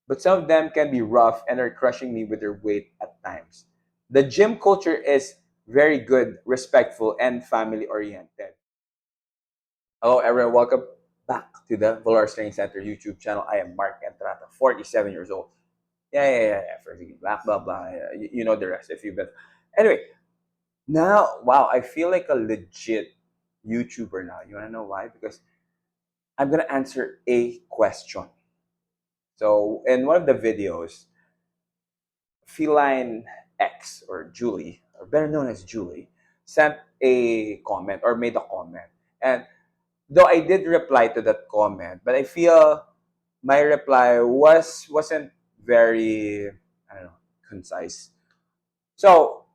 but some of them can be rough and are crushing me with their weight at times. The gym culture is very good, respectful, and family oriented. Hello, everyone. Welcome back to the Volar Training Center YouTube channel. I am Mark Entrata, 47 years old. Yeah. Forget blah, blah, blah. You know the rest if you've been. Anyway, now, wow, I feel like a legit YouTuber now. You want to know why? Because I'm going to answer a question. So, in one of the videos, Feline X or Julie, or better known as Julie, sent a comment or made a comment. And though I did reply to that comment, but I feel my reply wasn't very, I don't know, concise. So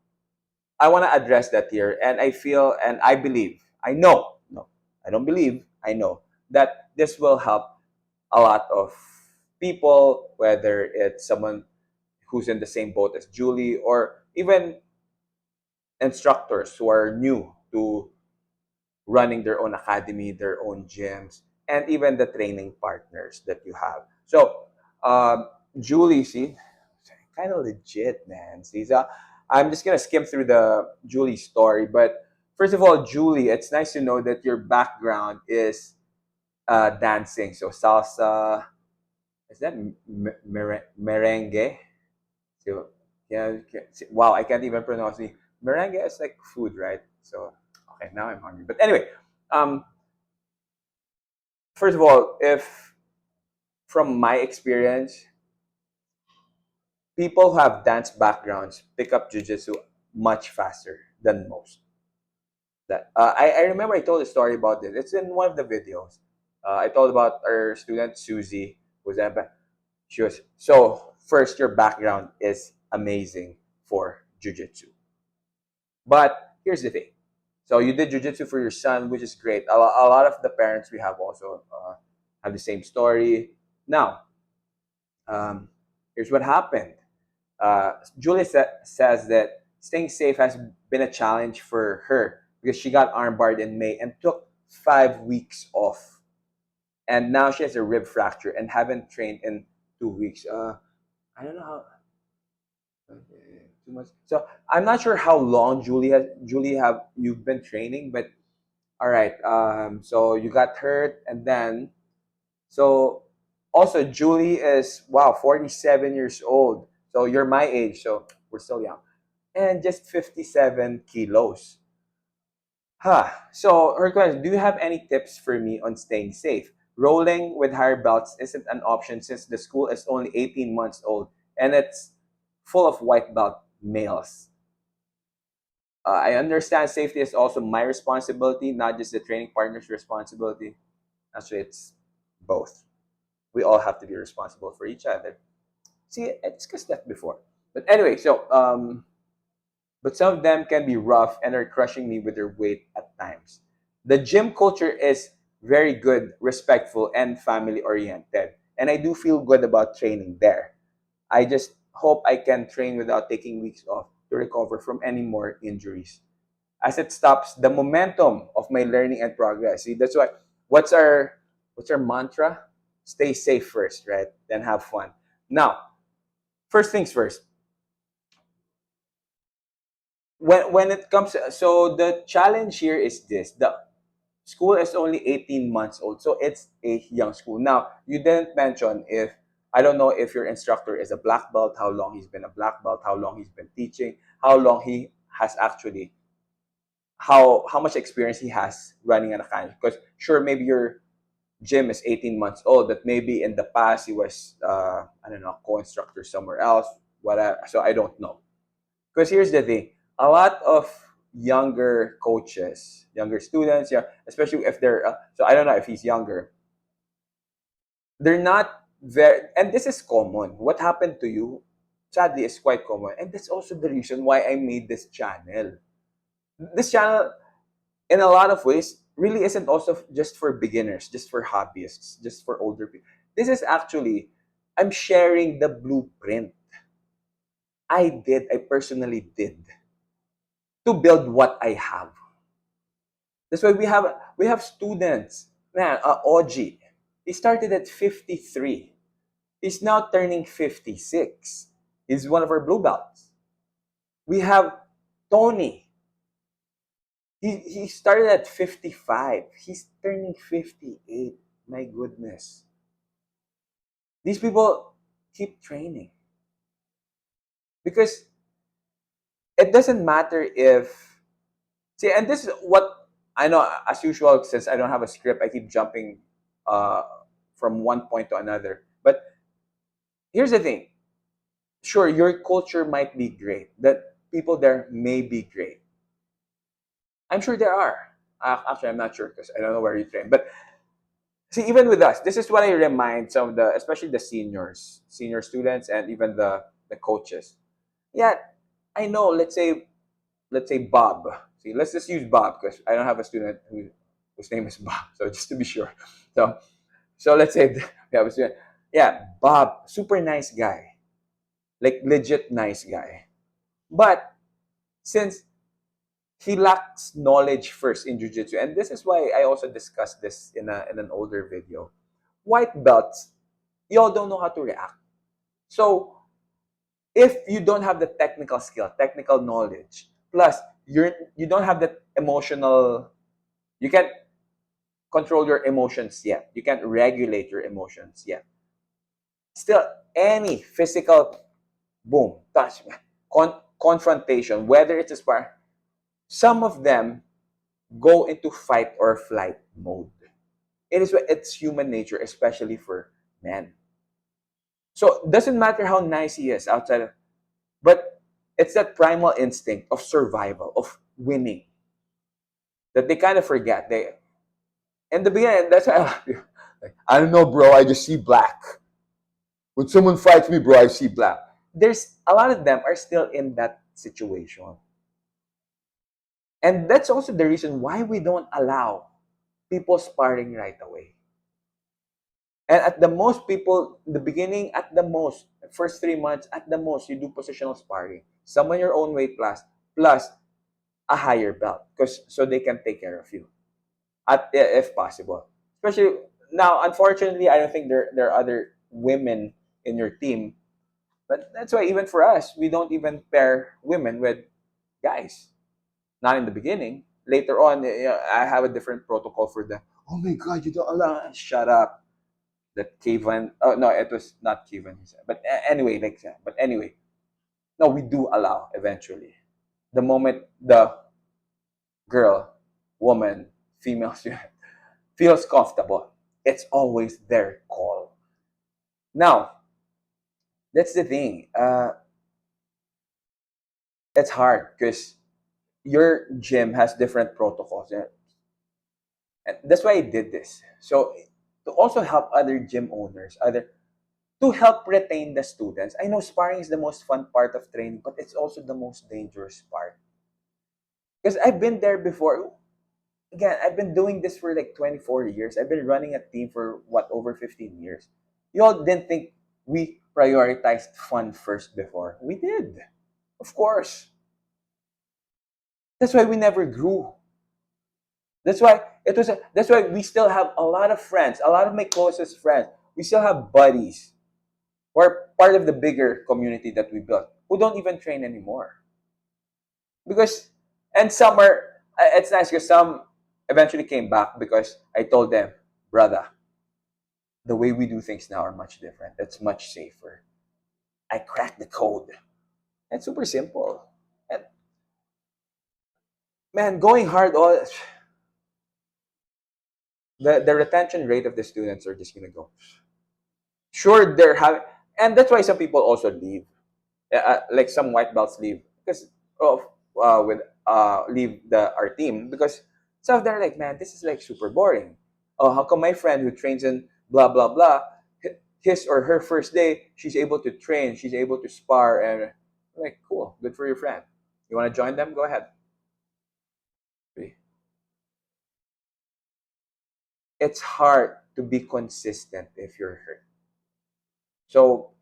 I want to address that here, and I feel and I believe, I know, no, I don't believe, I know that this will help a lot of people, whether it's someone who's in the same boat as Julie, or even instructors who are new to running their own academy, their own gyms, and even the training partners that you have. So, Julie, see, kind of legit, man. See, so I'm just gonna skim through the Julie story, but first of all, Julie, it's nice to know that your background is dancing. So salsa, is that merengue? So yeah, wow, I can't even pronounce it. Merengue is like food, right? So okay, now I'm hungry. But anyway, um, first of all, if from my experience, people who have dance backgrounds pick up jujitsu much faster than most. That I remember I told a story about this. It's in one of the videos. I told about our student Susie, who's that. She was so first. Your background is amazing for jujitsu, but here's the thing. So you did jujitsu for your son, which is great. A lot of the parents we have also have the same story. Now, um, here's what happened. Julia says that staying safe has been a challenge for her because she got armbarred in May and took 5 weeks off. And now she has a rib fracture and haven't trained in 2 weeks. I don't know how. Okay, too much. So I'm not sure how long Julie have you've been training, but all right. So you got hurt, and then so also Julie is wow 47 years old. So you're my age, so we're still young, and just 57 kilos. Huh. So her question: do you have any tips for me on staying safe? Rolling with higher belts isn't an option since the school is only 18 months old and it's full of white belt males. I understand safety is also my responsibility, not just the training partner's responsibility. Actually, it's both. We all have to be responsible for each other. See, I discussed that before. But anyway, but some of them can be rough and are crushing me with their weight at times. The gym culture is very good, respectful, and family oriented. And I do feel good about training there. I just hope I can train without taking weeks off to recover from any more injuries, as it stops the momentum of my learning and progress. See, that's why what's our what's our mantra? Stay safe first, right? Then have fun. Now, first things first. When it comes, so the challenge here is this: the school is only 18 months old, so it's a young school. Now, you didn't mention if I don't know if your instructor is a black belt, how long he's been a black belt, how long he's been teaching, how long he has actually how much experience he has running an academy. Because sure, maybe your gym is 18 months old, but maybe in the past he was I don't know, co-instructor somewhere else, whatever. So I don't know. Because here's the thing: a lot of younger coaches, younger students, yeah, especially if they're so I don't know if he's younger, they're not very, and this is common. What happened to you, sadly, is quite common, and that's also the reason why I made this channel. This channel, in a lot of ways, really isn't also just for beginners, just for hobbyists, just for older people. This is actually, I'm sharing the blueprint I personally did to build what I have. That's why we have students. Man, OG, he started at 53. He's now turning 56. He's one of our blue belts. We have Tony. He started at 55. He's turning 58. My goodness. These people keep training because it doesn't matter if, see, and this is what I know. As usual, since I don't have a script, I keep jumping uh, from one point to another. But here's the thing: sure, your culture might be great. That people there may be great. I'm sure there are. Actually, I'm not sure because I don't know where you train. But see, even with us, this is what I remind some of the, especially the seniors, senior students, and even the coaches. Yeah, I know. Let's say Bob. See, let's just use Bob because I don't have a student whose name is Bob. So just to be sure. So so let's say we have a student. Yeah, Bob, super nice guy, like legit nice guy. But since he lacks knowledge first in jujitsu, and this is why I also discussed this in an older video. White belts, y'all don't know how to react. So if you don't have the technical skill, technical knowledge, plus you don't have that emotional, you can't control your emotions yet. You can't regulate your emotions yet. Still, any physical boom, touch, confrontation, whether it's a spar, some of them go into fight or flight mode. It's human nature, especially for men. So it doesn't matter how nice he is outside of, but it's that primal instinct of survival, of winning, that they kind of forget. They in the beginning, that's why I don't know, bro. I just see black. When someone fights me, bro, I see black. There's a lot of them are still in that situation, and that's also the reason why we don't allow people sparring right away. And at the most, people, in the beginning, at the most, first 3 months, at the most, you do positional sparring. Someone your own weight class, plus a higher belt, because so they can take care of you, if possible. Especially now, unfortunately, I don't think there are other women in your team, but that's why even for us, we don't even pair women with guys. Not in the beginning. Later on, I have a different protocol for them. Oh my God, you don't allow. Shut up. That Kevin. Oh no, it was not Kevin. But anyway, like but anyway, no, we do allow eventually. The moment the girl, woman, female student feels comfortable, it's always their call. Now, that's the thing. It's hard because your gym has different protocols, and that's why I did this. So to also help other gym owners, other to help retain the students. I know sparring is the most fun part of training, but it's also the most dangerous part. Because I've been there before. Again, I've been doing this for like 24 years. I've been running a team for what, over 15 years. You all didn't think we prioritized fun first before. We did. Of course. That's why we never grew. That's why we still have a lot of friends, a lot of my closest friends. We still have buddies who are part of the bigger community that we built who don't even train anymore. Because and some are it's nice because some eventually came back because I told them, brother, the way we do things now are much different. It's much safer. I cracked the code. It's super simple. And man, going hard, all the retention rate of the students are just gonna go. Sure, they're having, and that's why some people also leave. Like some white belts leave because of with leave the our team because some of them are like, man, this is like super boring. Oh, how come my friend who trains in blah blah blah, his or her first day, she's able to train, she's able to spar, and I'm like, cool, good for your friend. You want to join them? Go ahead. It's hard to be consistent if you're hurt. So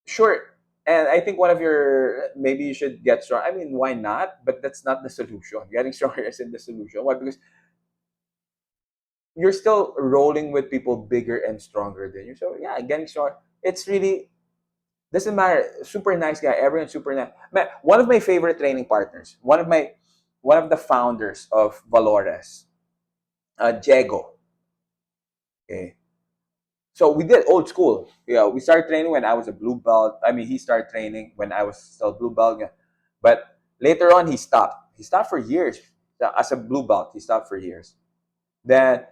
sure. And I think one of your, maybe you should get strong. I mean, why not? But that's not the solution. Getting stronger isn't the solution. Why? Because you're still rolling with people bigger and stronger than you. So yeah, getting strong. It's really doesn't matter. Super nice guy. Everyone's super nice. Man, one of my favorite training partners. One of the founders of Valores, Diego. Okay. So we did old school. Yeah, we started training when I was a blue belt. I mean, he started training when I was still blue belt. Yeah. But later on, he stopped. He stopped for years. As a blue belt, he stopped for years. Then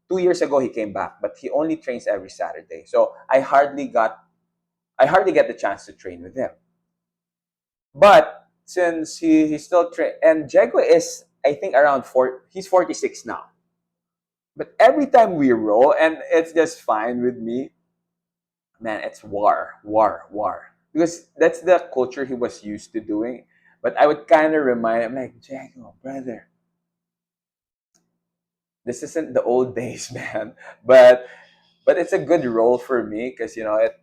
2 years ago, he came back, but he only trains every Saturday. So I hardly get the chance to train with him. But since he still train, and Jago is I think around four. He's 46 now. But every time we roll, and it's just fine with me, man, it's war, war, war. Because that's the culture he was used to doing. But I would kind of remind him, like, Jago, brother, this isn't the old days, man. But it's a good role for me because it.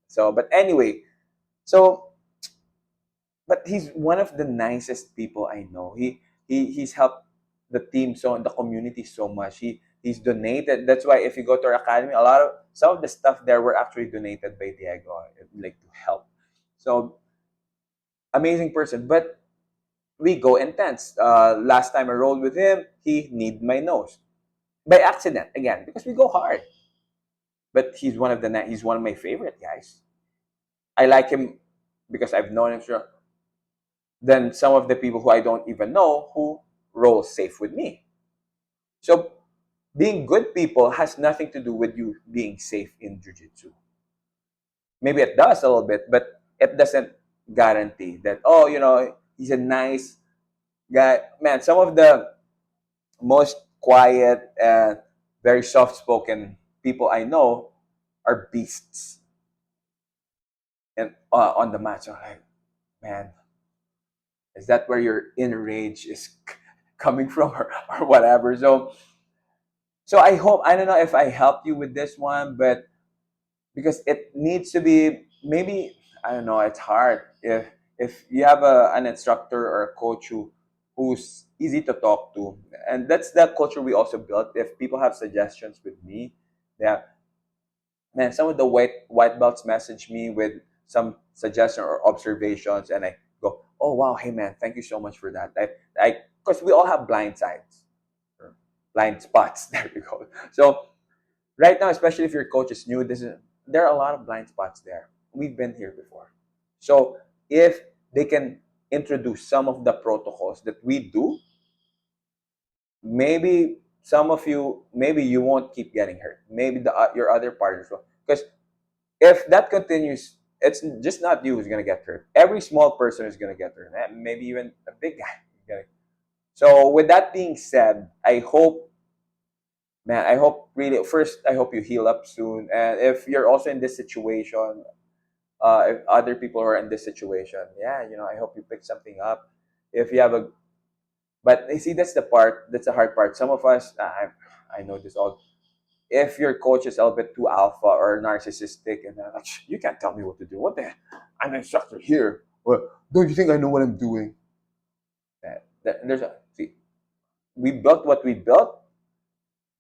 So, but anyway, so but he's one of the nicest people I know. He's helped the team the community so much. He's donated. That's why if you go to our academy, a lot of some of the stuff there were actually donated by Diego, like to help. So amazing person. But we go intense. Last time I rolled with him, he kneed my nose by accident again because we go hard. But he's one of my favorite guys. I like him because I've known him than some of the people who I don't even know who roll safe with me. So being good people has nothing to do with you being safe in jiu-jitsu. Maybe it does a little bit, but it doesn't guarantee that, he's a nice guy. Man, some of the most quiet and very soft-spoken people I know are beasts and on the mat. So I'm like, man, is that where your inner rage is coming from or whatever? So I don't know if I helped you with this one, but because it needs to be maybe I don't know, it's hard if you have an instructor or a coach who's easy to talk to, and that's the culture we also built. If people have suggestions with me, yeah, man, some of the white belts message me with some suggestion or observations, and I go, oh wow, hey man, thank you so much for that. I because we all have blind sides, or blind spots. There you go. So right now, especially if your coach is new, there are a lot of blind spots there. We've been here before. So if they can introduce some of the protocols that we do, maybe some of you, maybe you won't keep getting hurt. Maybe your other partners will. Because if that continues, it's just not you who's gonna get hurt. Every small person is gonna get hurt. Maybe even a big guy. So with that being said, man, I hope really first I hope you heal up soon. And if you're also in this situation, if other people are in this situation, yeah, I hope you pick something up. If you have but you see, that's the hard part. Some of us, I know this all. If your coach is a little bit too alpha or narcissistic, and like, you can't tell me what to do. What the heck? I'm an instructor here. Well, don't you think I know what I'm doing? See, we built what we built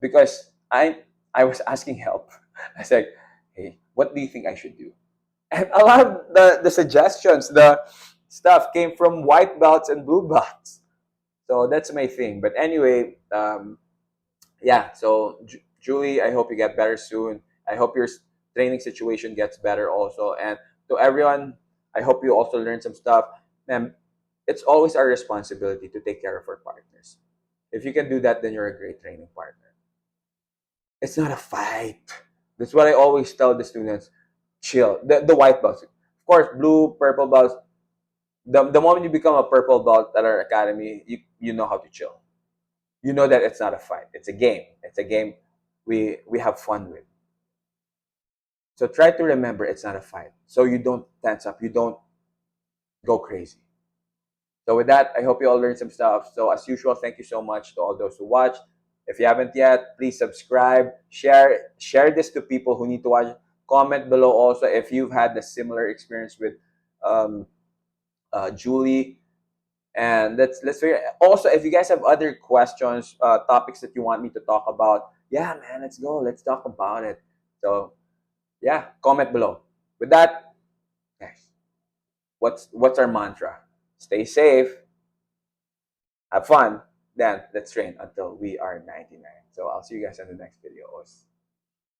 because I was asking help. I said, hey, what do you think I should do? And a lot of the suggestions, the stuff came from white belts and blue belts. So that's my thing. But anyway, yeah. So Julie, I hope you get better soon. I hope your training situation gets better also. And to everyone, I hope you also learn some stuff. And it's always our responsibility to take care of our partners. If you can do that, then you're a great training partner. It's not a fight. That's what I always tell the students. Chill. The white belts. Of course, blue, purple belts. The moment you become a purple belt at our academy, you know how to chill. You know that it's not a fight. It's a game. It's a game we have fun with. So try to remember it's not a fight. So you don't tense up. You don't go crazy. So with that, I hope you all learned some stuff. So as usual, thank you so much to all those who watched. If you haven't yet, please subscribe, share this to people who need to watch. Comment below also if you've had a similar experience with um, Julie, And let's figure. Also, if you guys have other questions, topics that you want me to talk about, yeah, man, let's go. Let's talk about it. So yeah, comment below. With that, guys, what's our mantra? Stay safe, have fun, then let's train until we are 99. So I'll see you guys in the next video.